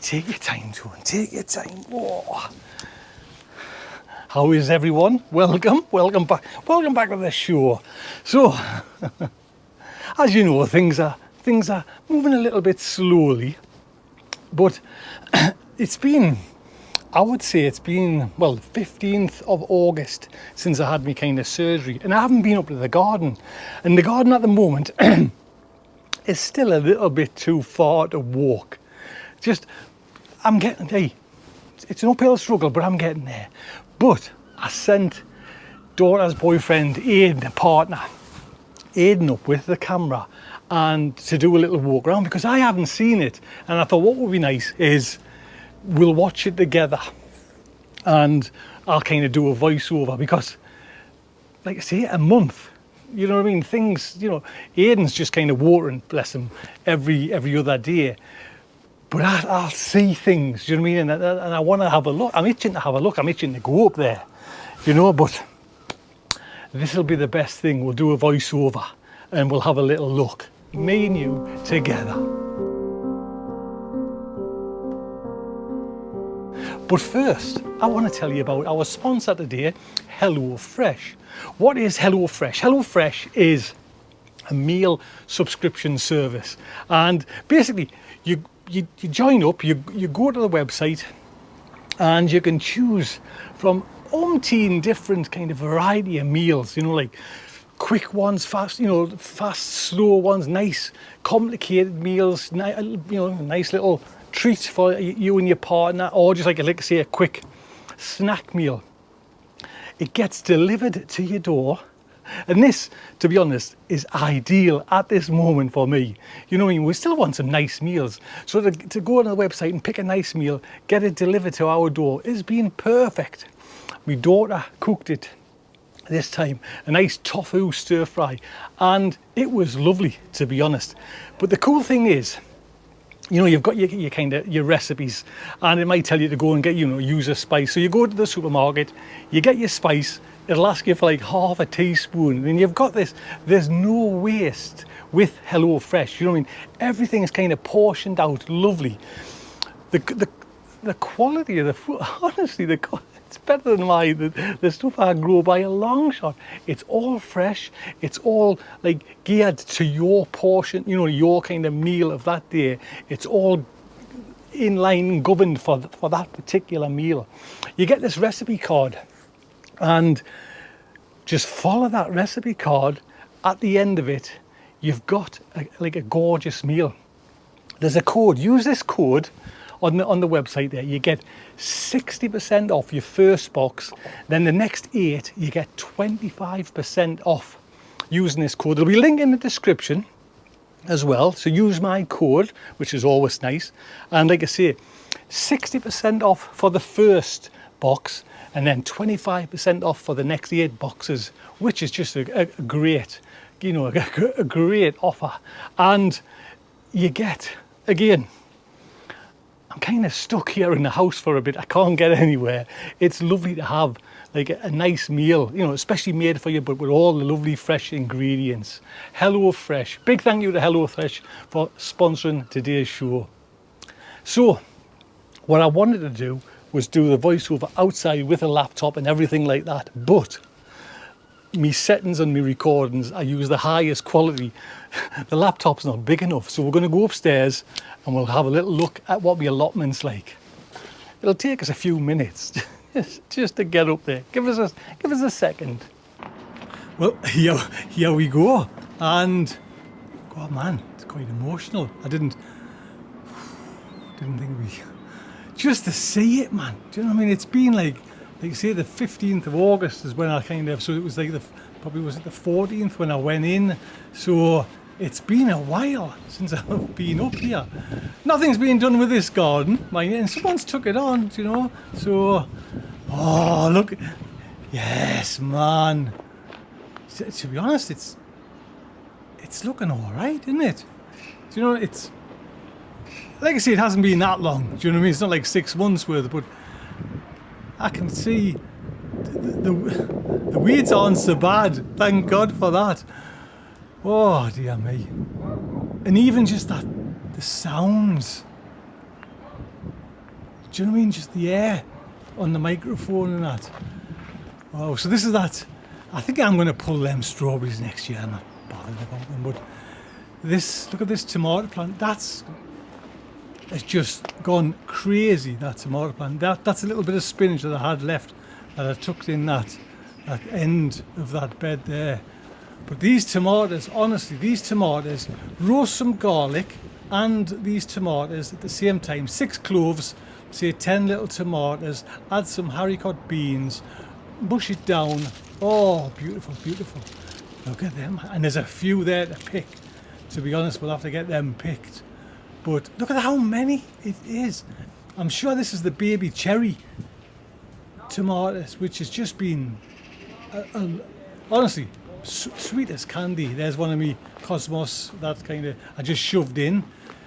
Take your time, John, take your time. Oh. How is everyone? Welcome back to the show. So, as you know, things are moving a little bit slowly, but I would say it's been, well, 15th of August since I had my kind of surgery, and I haven't been up to the garden. And the garden at the moment is still a little bit too far to walk. It's an uphill struggle, but I'm getting there. But I sent daughter's boyfriend, Aidan, a partner, Aidan up with the camera and to do a little walk around because I haven't seen it. And I thought what would be nice is we'll watch it together and I'll kind of do a voiceover because, like I say, a month, you know what I mean? Things, you know, Aidan's just kind of watering, bless him, every other day. But I'll see things, you know what I mean? And I want to have a look. I'm itching to have a look. I'm itching to go up there, you know, but this will be the best thing. We'll do a voiceover and we'll have a little look, me and you together. But first, I want to tell you about our sponsor today, HelloFresh. What is HelloFresh? HelloFresh is a meal subscription service. And basically, you join up, you go to the website and you can choose from umpteen different kind of variety of meals, you know, like quick ones, fast, slow ones, nice, complicated meals, nice little treats for you and your partner, or just like I say, a quick snack meal. It gets delivered to your door. And this, to be honest, is ideal at this moment for me. You know what I mean? We still want some nice meals. So to go on the website and pick a nice meal, get it delivered to our door, has been perfect. My daughter cooked it this time, a nice tofu stir fry, and it was lovely, to be honest. But the cool thing is, you know, you've got your recipes, and it might tell you to go and get, use a spice. So you go to the supermarket, you get your spice, it'll ask you for like half a teaspoon, and you've got this. There's no waste with HelloFresh. You know what I mean? Everything is kind of portioned out, lovely. The quality of the food, honestly, it's better than the stuff I grow by a long shot. It's all fresh. It's all like geared to your portion, your kind of meal of that day. It's all in line, governed for that particular meal. You get this recipe card and just follow that recipe card. At the end of it, you've got a gorgeous meal. There's a code. Use this code on the website there. You get 60% off your first box. Then the next 8, you get 25% off using this code. There'll be a link in the description as well. So use my code, which is always nice. And like I say, 60% off for the first box, and then 25% off for the next 8 boxes, which is just a great, a great offer. And you get, again, I'm kind of stuck here in the house for a bit. I can't get anywhere. It's lovely to have like a nice meal, especially made for you, but with all the lovely fresh ingredients. HelloFresh. Big thank you to HelloFresh for sponsoring today's show. So, what I wanted to do was do the voiceover outside with a laptop and everything like that. But me settings on my recordings, I use the highest quality. The laptop's not big enough, so we're going to go upstairs and we'll have a little look at what my allotment's like. It'll take us a few minutes just to get up there. Give us a second. Well, here we go, and God, man, it's quite emotional. I didn't think we. Just to see it, man. Do you know what I mean? It's been like you say, the 15th of August is when I so it was like probably was it the 14th when I went in. So it's been a while since I've been up here. Nothing's been done with this garden, mind you, and someone's took it on, So, oh, look. Yes, man. To be honest, it's looking all right, isn't it? Do you know, it's, like I say, it hasn't been that long. Do you know what I mean? It's not like 6 months worth, but I can see the weeds aren't so bad. Thank God for that. Oh, dear me. And even just the sounds. Do you know what I mean? Just the air on the microphone and that. Oh, so this is that. I think I'm going to pull them strawberries next year. I'm not bothered about them, but this, look at this tomato plant. It's just gone crazy, that tomato plant. That's a little bit of spinach that I had left that I tucked in that end of that bed there. But these tomatoes, honestly, roast some garlic and these tomatoes at the same time. 6 cloves, say 10 little tomatoes, add some haricot beans, mush it down. Oh, beautiful, beautiful. Look at them. And there's a few there to pick. To be honest, we'll have to get them picked. But look at how many it is. I'm sure this is the baby cherry tomatoes, which has just been, honestly, sweet as candy. There's one of me Cosmos that kind of I just shoved in.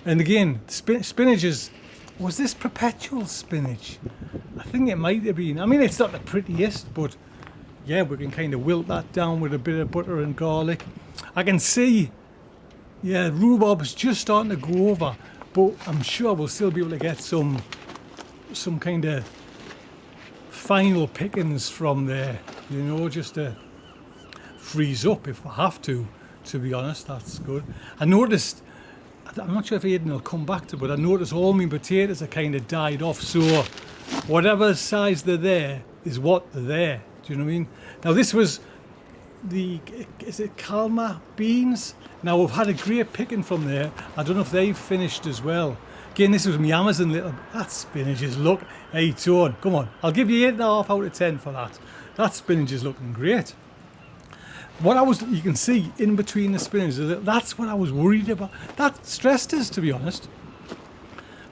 And again, spinach is, was this perpetual spinach? I think it might have been. I mean, it's not the prettiest, but yeah, we can kind of wilt that down with a bit of butter and garlic. I can see, yeah, rhubarb's just starting to go over, but I'm sure we'll still be able to get some kind of final pickings from there, you know, just to freeze up if we have to be honest. That's good. I noticed, I'm not sure if Aidan will come back to it, but I noticed all my potatoes are kind of died off, so whatever size they're there is what they're there. Do you know what I mean? Now this was is it Kalmar beans? Now we've had a great picking from there. I don't know if they've finished as well. Again, this was my Amazon little, that spinach is look, hey Tone, come on, I'll give you 8.5 out of 10 for that. That spinach is looking great. You can see in between the spinach, that's what I was worried about. That stressed us, to be honest.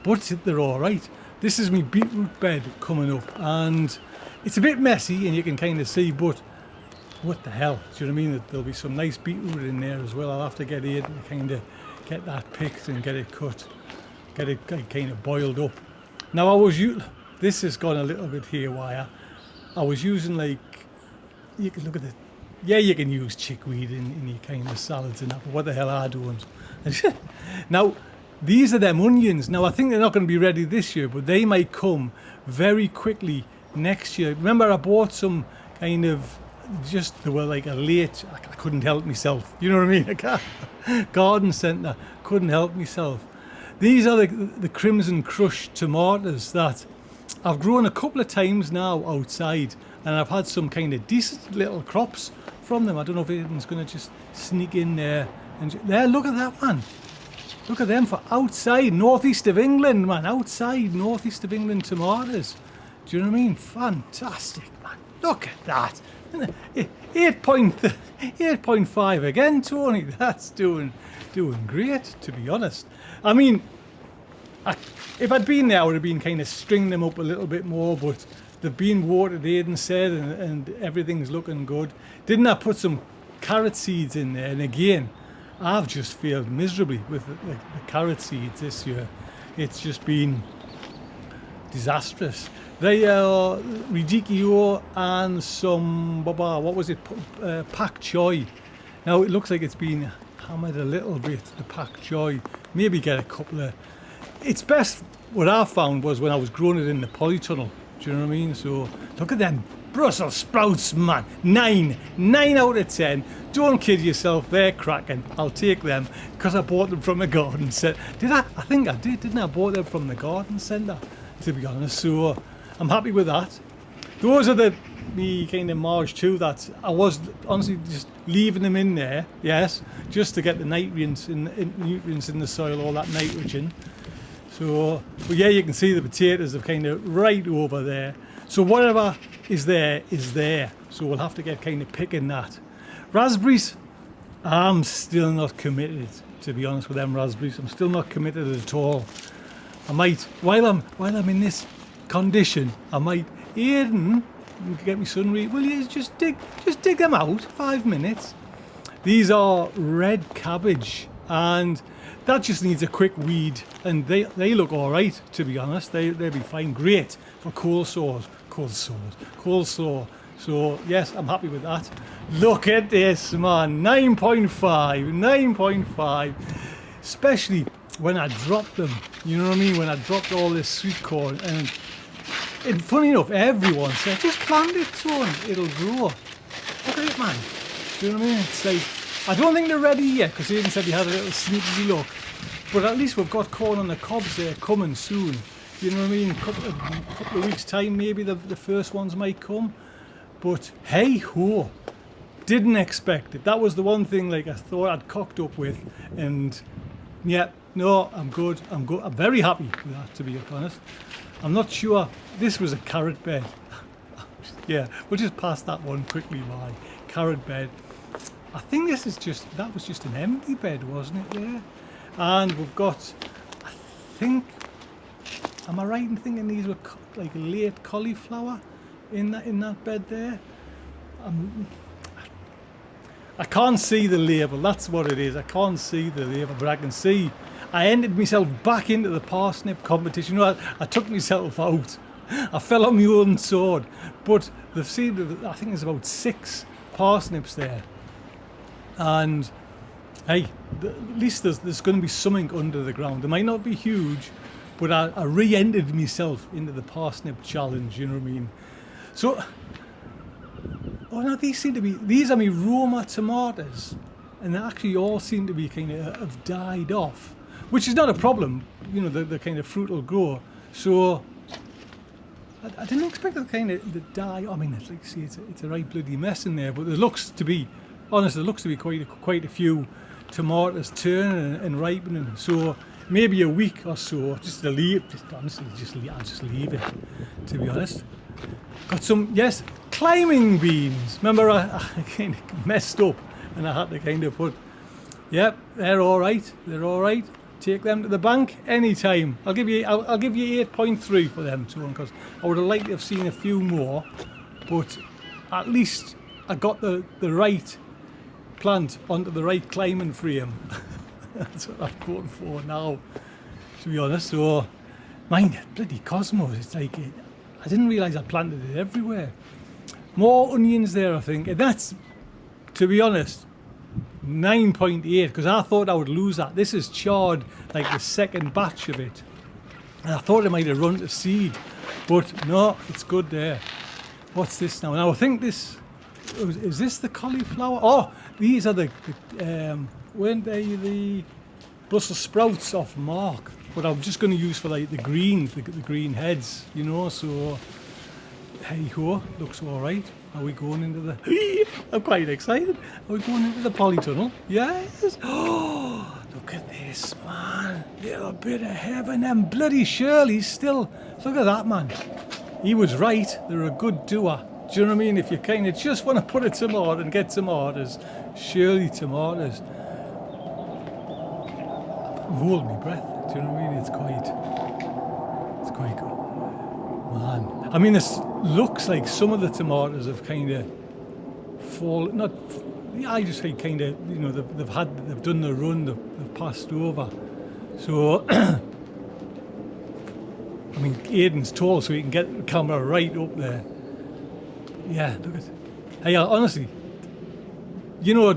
But they're all right. This is my beetroot bed coming up, and it's a bit messy, and you can kind of see, but what the hell? Do you know what I mean? There'll be some nice beetroot in there as well. I'll have to get in to kind of get that picked and get it cut, get it kind of boiled up. Now this has gone a little bit haywire. I was using, like, you can look at it. Yeah, you can use chickweed in your kind of salads and that, but what the hell I don't. Now, these are them onions. Now, I think they're not going to be ready this year, but they might come very quickly next year. Remember, I bought some kind of, they were like a late, I couldn't help myself. You know what I mean? Garden centre, couldn't help myself. These are the Crimson Crush tomatoes that I've grown a couple of times now outside, and I've had some kind of decent little crops from them. I don't know if anyone's going to just sneak in there. And there, look at that, man. Look at them for outside, northeast of England, man. Outside, northeast of England tomatoes. Do you know what I mean? Fantastic, man. Look at that. 8.5 again, Tony. That's doing great, to be honest. I mean, if I'd been there, I would have been kind of stringing them up a little bit more, but they've been watered, Aidan said, and everything's looking good. Didn't I put some carrot seeds in there? And again, I've just failed miserably with the carrot seeds this year. It's just been disastrous. They are radicchio and some, what was it, pak choy. Now it looks like it's been hammered a little bit, the pak choy. Maybe get a couple of, it's best, what I found was when I was growing it in the polytunnel. Do you know what I mean? So look at them Brussels sprouts, man. 9 out of 10. Don't kid yourself, they're cracking. I'll take them because I bought them from a garden centre. Did I? I think I did, didn't I? I bought them from the garden centre, to be honest. So I'm happy with that. Those are the kind of March too that I was honestly just leaving them in there, yes, just to get the nutrients in the soil, all that nitrogen. So, but yeah, you can see the potatoes are kind of right over there. So whatever is there is there. So we'll have to get kind of picking that. Raspberries, I'm still not committed, to be honest with them raspberries. I'm still not committed at all. I might, while I'm in this condition, I might, Aidan, get me son read, will you just dig them out, 5 minutes. These are red cabbage, and that just needs a quick weed, and they look all right, to be honest. They'll be fine. Great for coleslaw. So yes, I'm happy with that. Look at this, man. 9.5. Especially, when I dropped them. You know what I mean? When I dropped all this sweet corn, and funny enough, everyone said, just plant it, son, it'll grow. Look at it, man. Do you know what I mean? It's like, I don't think they're ready yet, because Aidan said he had a little sneaky look. But at least we've got corn on the cobs there coming soon. You know what I mean? Couple of weeks' time, maybe the first ones might come. But hey ho, didn't expect it. That was the one thing like I thought I'd cocked up with, and yeah, no, I'm good. I'm very happy with that, to be honest. I'm not sure. This was a carrot bed. Yeah, we'll just pass that one quickly by. Carrot bed. I think that was just an empty bed, wasn't it there? And we've got, I think, am I right in thinking these were like late cauliflower in that bed there? I can't see the label, that's what it is. I can't see the label, but I can see I ended myself back into the parsnip competition. You know, I took myself out. I fell on my own sword. But they've seen, I think there's about 6 parsnips there. And hey, at least there's going to be something under the ground. They might not be huge, but I re-entered myself into the parsnip challenge, you know what I mean? So, oh no, these are my Roma tomatoes, and they actually all seem to be kind of have died off, which is not a problem, you know, the kind of fruit will grow. So, I didn't expect it kind of to die. I mean, it's like, see, it's a right bloody mess in there, but there looks to be, honestly, quite a few tomatoes turning and ripening. So maybe a week or so, just to leave. I'll just leave it. To be honest, got some climbing beans. Remember, I kind of messed up, and I had to kind of put. Yep, they're all right. They're all right. Take them to the bank anytime. I'll give you 8.3 for them too, because I would have liked to have seen a few more, but at least I got the right plant onto the right climbing frame. That's what I'm going for now, to be honest. So, mind, bloody cosmos, it's like, I didn't realise I planted it everywhere. More onions there, I think, and that's, to be honest, 9.8, because I thought I would lose that. This is charred like the second batch of it, and I thought it might have run to seed, but no, it's good there. What's this now? Now I think this is this the cauliflower? Oh, these are weren't they the Brussels sprouts off Mark? But I'm just going to use for like the green heads, you know. So hey ho, looks all right. Are we going into the? I'm quite excited. Are we going into the polytunnel? Yes. Oh, look at this, man. Little bit of heaven. And bloody Shirley's still. Look at that, man. He was right. They're a good doer. Do you know what I mean? If you kind of just want to put a tomato and get tomatoes, Shirley tomatoes. I'm holding my breath. Do you know what I mean? It's quite good. Man. I mean, this looks like some of the tomatoes have kind of fallen. Not. I just think kind of, you know, they've done the run. They've passed over. So. I mean, Aidan's tall, so he can get the camera right up there. Yeah, look at. Hey, honestly, you know,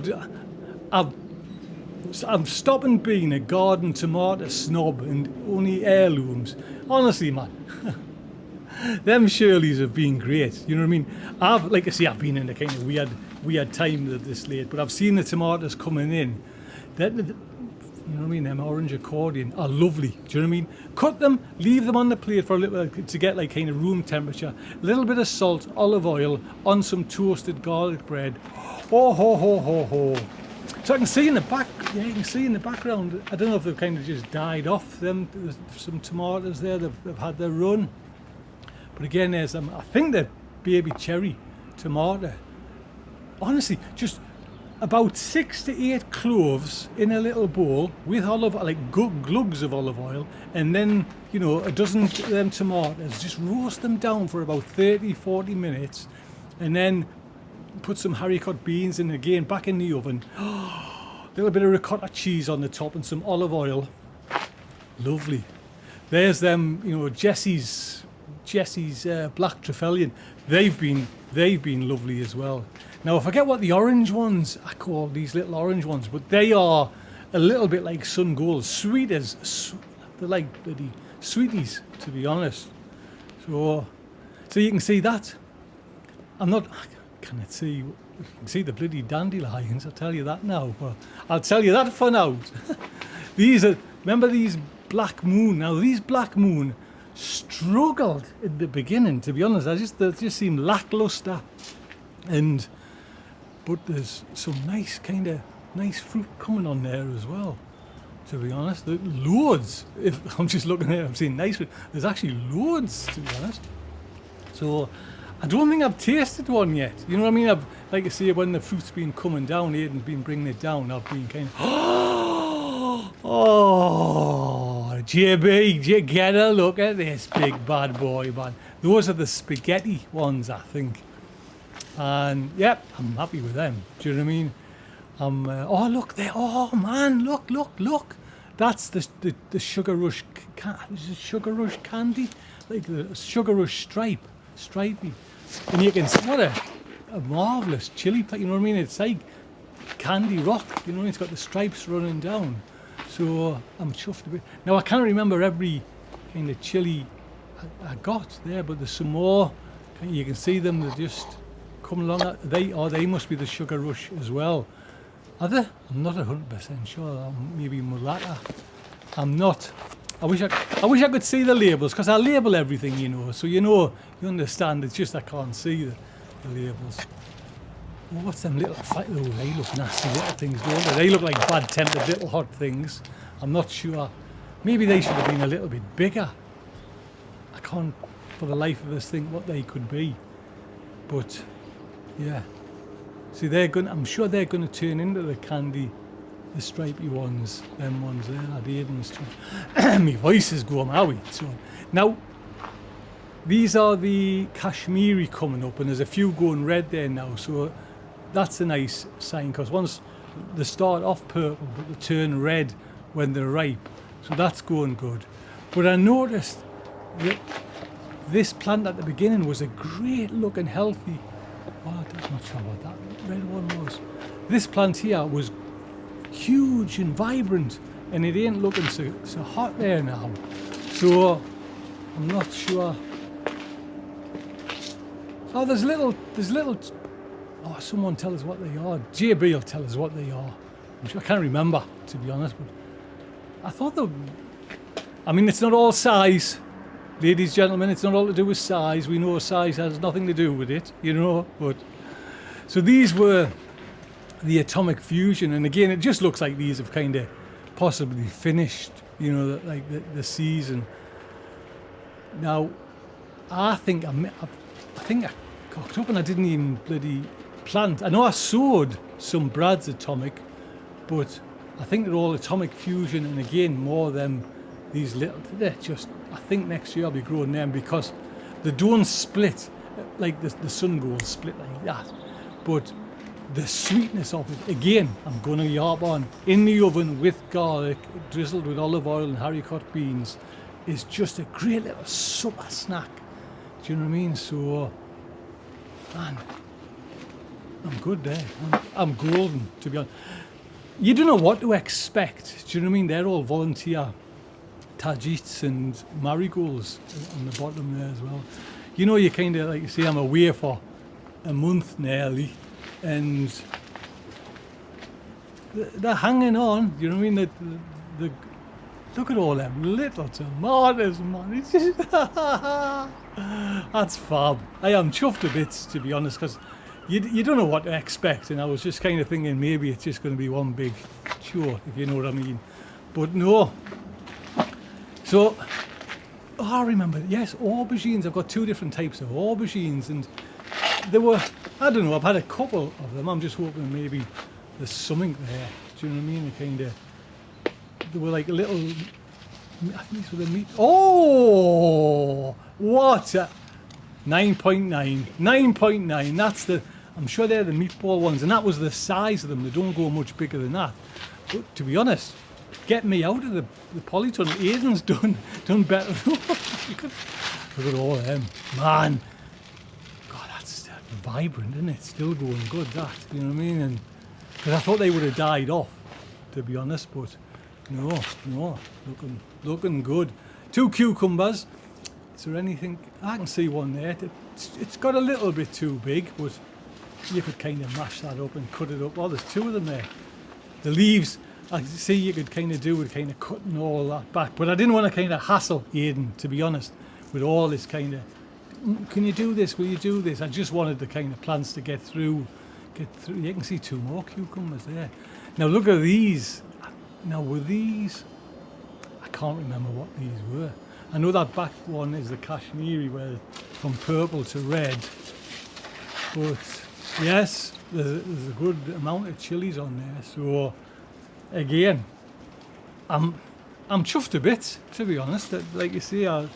I'm stopping being a garden tomato snob and only heirlooms. Honestly, man, them Shirleys have been great. You know what I mean? I've been in a kind of weird time this late, but I've seen the tomatoes coming in. You know what I mean? Them orange accordion are lovely. Do you know what I mean? Cut them, leave them on the plate for a little to get like kind of room temperature. A little bit of salt, olive oil on some toasted garlic bread. Oh ho ho ho ho! So I can see in the back. Yeah, you can see in the background. I don't know if they've kind of just died off. Them there's some tomatoes there. They've had their run. But again, there's I think they're baby cherry tomato. Honestly, just about 6 to 8 cloves in a little bowl with glugs of olive oil, and then, you know, a dozen of them tomatoes. Just roast them down for about 30-40 minutes, and then put some haricot beans in again, back in the oven. A little bit of ricotta cheese on the top and some olive oil. Lovely. There's them, you know, Jesse's black Trefelian. They've been lovely as well. Now I forget what the orange ones, I call these little orange ones, but they are a little bit like sun gold, sweet as, they're like bloody sweeties, to be honest. So you can see that. Can it see, you can see the bloody dandelions, I'll tell you that now. Well, I'll tell you that for now. Remember these black moon? Now these black moon struggled in the beginning, to be honest. They just seemed lackluster. But there's some nice fruit coming on there as well, to be honest. Loads. If I'm just looking at it, I'm seeing nice fruit. There's actually loads, to be honest. So I don't think I've tasted one yet. You know what I mean? Like I say, when the fruit's been coming down, Aiden's been bringing it down, I've been kind of, oh, JB, you get a look at this big bad boy, man. Those are the spaghetti ones, I think. And yep, I'm happy with them. Do you know what I mean? Oh look there! Oh man, look! That's the Sugar Rush, Sugar Rush candy, like the Sugar Rush stripey. And you can see what a marvelous chili. You know what I mean? It's like candy rock. You know, it's got the stripes running down. So I'm chuffed a bit. Now I can't remember every kind of chili I got there, but there's some more. You can see them. They're just come along. They must be the Sugar Rush as well. Are they? I'm not 100% sure. Maybe Mulata. I'm not. I wish I could see the labels, because I label everything, you know. So you understand. It's just I can't see the labels. Oh, what's them little? Oh, they look nasty little things, don't they? They look like bad-tempered little hot things. I'm not sure. Maybe they should have been a little bit bigger. I can't, for the life of us, think what they could be. But yeah. See, I'm sure they're going to turn into the candy, the stripy ones, them ones there. My voice is going, are we? So, now, these are the Kashmiri coming up, and there's a few going red there now, so that's a nice sign, because once they start off purple, but they turn red when they're ripe, so that's going good. But I noticed that this plant at the beginning was a great looking healthy, I'm not sure what that red one was. This plant here was huge and vibrant, and it ain't looking so hot there now. So I'm not sure. Oh, there's little. Oh, someone tell us what they are. JB will tell us what they are. I can't remember, to be honest, but I thought it's not all size. Ladies, gentlemen, it's not all to do with size. We know size has nothing to do with it, you know. But so these were the Atomic Fusion, and again, it just looks like these have kind of possibly finished, you know, like the season. Now, I think I cocked up and I didn't even bloody plant. I know I sowed some Brad's Atomic, but I think they're all Atomic Fusion, and again, more of them. These little, they're just, I think next year I'll be growing them, because they don't split like the sun gold split like that. But the sweetness of it, again, I'm going to yarp on, in the oven with garlic, drizzled with olive oil and haricot beans, is just a great little supper snack. Do you know what I mean? So, man, I'm good there. I'm golden, to be honest. You don't know what to expect. Do you know what I mean? They're all volunteer Tajits and marigolds on the bottom there as well. You know, you kind of, like you say, I'm away for a month nearly, and they're hanging on. You know what I mean? Look at all them little tomatoes, man. It's just that's fab. I am chuffed a bit, to be honest, because you don't know what to expect, and I was just kind of thinking maybe it's just going to be one big chore, if you know what I mean. But no. So, I remember, yes, aubergines. I've got two different types of aubergines, and there were, I don't know, I've had a couple of them. I'm just hoping maybe there's something there. Do you know what I mean? They were like little, I think these were the meat. Oh, what? 9.9. 9.9. That's I'm sure they're the meatball ones, and that was the size of them. They don't go much bigger than that. But to be honest, get me out of the Polytunnel. Aiden's done better. Look at all of them. Man. God, that's vibrant, isn't it? Still going good, that. You know what I mean? And because I thought they would have died off. to be honest, but no, looking good. 2 cucumbers. Is there anything? I can see one there. It's got a little bit too big, but you could kind of mash that up and cut it up. Oh, there's 2 of them there. The leaves, I see you could kind of do with kind of cutting all that back, but I didn't want to kind of hassle Aidan, to be honest, with all this kind of, can you do this, will you do this? I just wanted the kind of plants to get through. You can see 2 more cucumbers there. Now look at these. Now were these, I can't remember what these were. I know that back one is the Kashmiri, where from purple to red, but yes, there's a good amount of chilies on there. So again, I'm chuffed a bit, to be honest. Like you say, I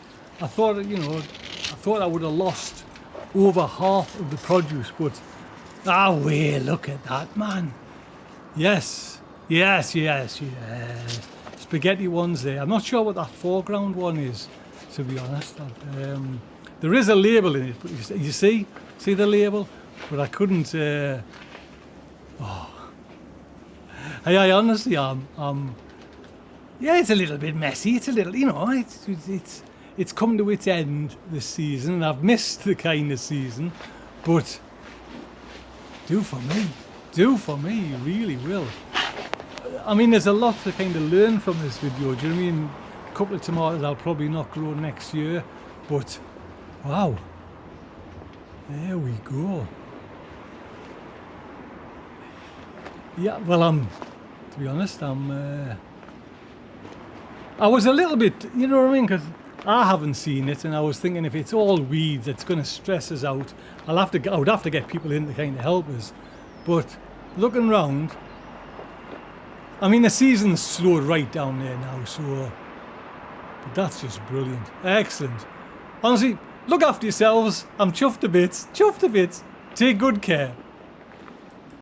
thought, I would have lost over half of the produce, but look at that, man. Yes. Spaghetti ones there. I'm not sure what that foreground one is, to be honest. There is a label in it, but you see the label, but I couldn't. I honestly, yeah, it's a little bit messy. It's a little, it's come to its end this season, and I've missed the kind of season, but do for me, you really will. I mean, there's a lot to kind of learn from this video. Do you know what I mean? A couple of tomatoes I'll probably not grow next year, but wow, there we go. Yeah, well, to be honest, I was a little bit, you know what I mean, because I haven't seen it, and I was thinking if it's all weeds, it's going to stress us out. I would have to get people in to kind of help us. But looking round, I mean, the season's slowed right down there now, so, but that's just brilliant. Excellent. Honestly, look after yourselves. I'm chuffed a bit. Take good care.